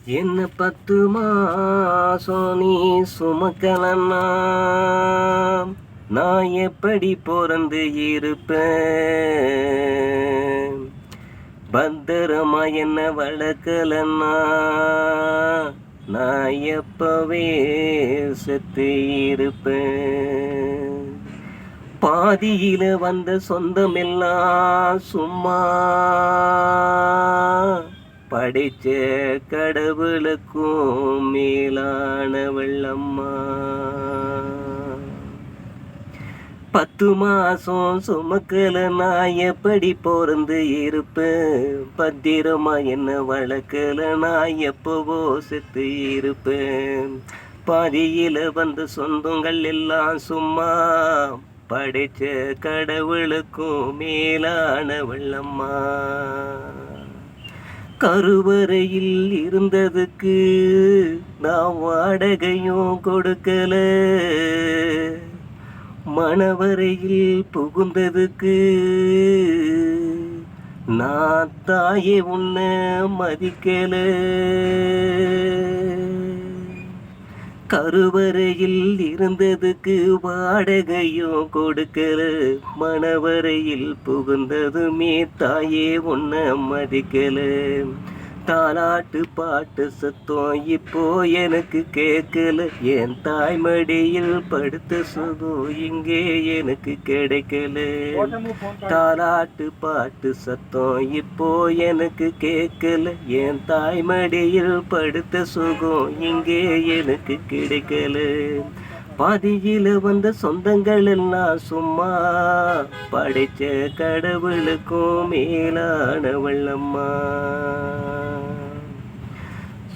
என்ன 10 மாசம் நீ சுமக்கலன்னா நான் எப்படி பொறந்து இருப்பேன்? பத்திரமா என்ன வளர்க்கலன்னா நான் எப்பவே செத்து இருப்பேன். பாதியில வந்த சொந்தமெல்லாம் சும்மா படைச்ச கடவுளுக்கும் மேலானவள்ளம்மா. 10 மாசம் சுமக்கல நான் எப்படி பொறந்து இருப்பேன்? பத்திரமா என்ன வளர்க்கல நான் எப்பவோ செத்து இருப்பேன். பாதியில வந்த சொந்தங்கள் எல்லாம் சும்மா படைச்ச கடவுளுக்கும் மேலானவள்ளம்மா. கருவறையில் இருந்ததுக்கு நான் வாடகையும் கொடுக்கல, மணவரையில் புகுந்ததுக்கு நான் தாயே உன்னை மதிக்கல. கருவறையில் இருந்ததுக்கு வாடகையும் கொடுக்கல, மணவரையில் புகுந்ததுமே தாயே உன்னை மதிக்கல. தாலாட்டு பாட்டு சத்தம் இப்போ எனக்கு கேட்கல, என் தாய்மடியில் படுத்த சுகம் இங்கே எனக்கு கிடைக்கல. தாலாட்டு பாட்டு சத்தம் இப்போ எனக்கு கேட்கல, என் தாய்மடியில் படுத்த சுகம் இங்கே எனக்கு கிடைக்கல. பாதியில வந்த சொந்தங்கள் எல்லாம் சும்மா படைச்ச கடவுளுக்கும் மேலானவள்ளம்மா.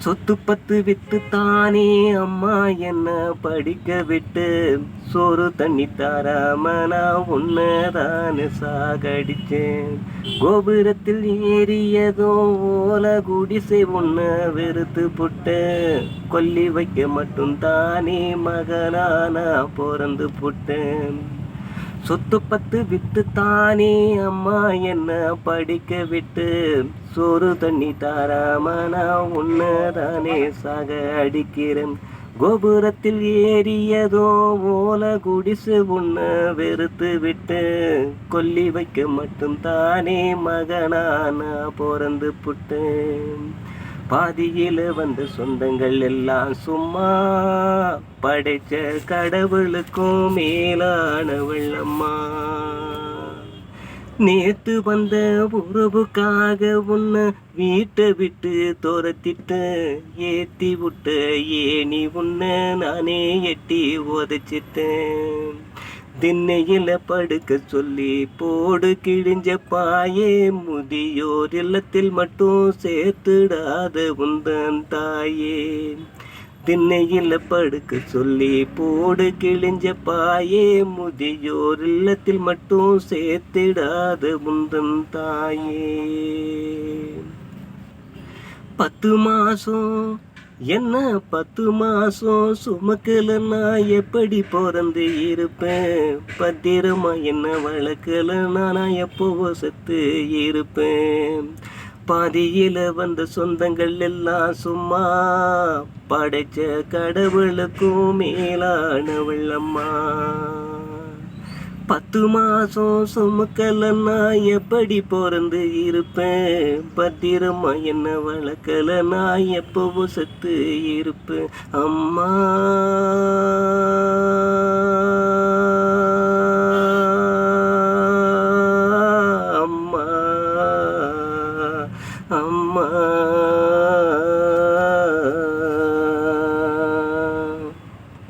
சொத்து 10 வித்து தானே அம்மா என்ன படிக்க விட்டு, சோறு தண்ணி தாராம நான் உன்னதான சாகடிச்சேன். கோபுரத்தில் ஏறியதோ ஓல குடிசை உன்ன வெறுத்து புட்ட, கொல்லி வைக்க மட்டும் தானே மகனானா பிறந்து புட்டேன். சொத்து 10 வித்து தானே அம்மா என்ன படிக்க விட்டு, சோறு தண்ணி தாராம நான் உன்னதானே சாக அடிக்கிறேன். கோபுரத்தில் ஏறியதோ ஓல குடிசு உன்ன வெறுத்து விட்டு, கொல்லி வைக்க மட்டும் தானே மகனான பிறந்து புட்டேன். பாதியில வந்த சொந்தங்கள் எல்லாம் சும்மா படைச்ச கடவுளுக்கும் மேலானவள்ளம்மா. நேத்து வந்த உறவுக்காக உன்னை வீட்டை விட்டு துரத்திட்ட, ஏத்தி விட்ட ஏனி உன்னை நானே எட்டி உதச்சிட்டேன். திண்ணையில படுக்க சொல்லி போடு கிழிஞ்ச பாயே, முதியோர் இல்லத்தில் மட்டும் சேர்த்துடாத உந்தன் தாயே. திண்ணையில படுக்க சொல்லி போடு கிழிஞ்ச பாயே, முதியோர் இல்லத்தில் மட்டும் சேர்த்திடாத உந்தன் தாயே. 10 மாசம் என்ன 10 மாசம் சுமக்கல நான் எப்படி பிறந்து இருப்பேன்? பத்திரமா என்ன வளர்க்கல நான் எப்பவோ செத்து இருப்பேன். பாதியில வந்த சொந்தங்கள் எல்லாம் சும்மா படைச்ச கடவுளுக்கும் மேலானவள்ளம்மா. 10 மாசம் சுமக்கலன்னா எப்படி பிறந்து இருப்பேன்? பத்திரமா என்ன வளர்க்கல நான் எப்பவும் செத்து இருப்பேன். அம்மா அம்மா அம்மா.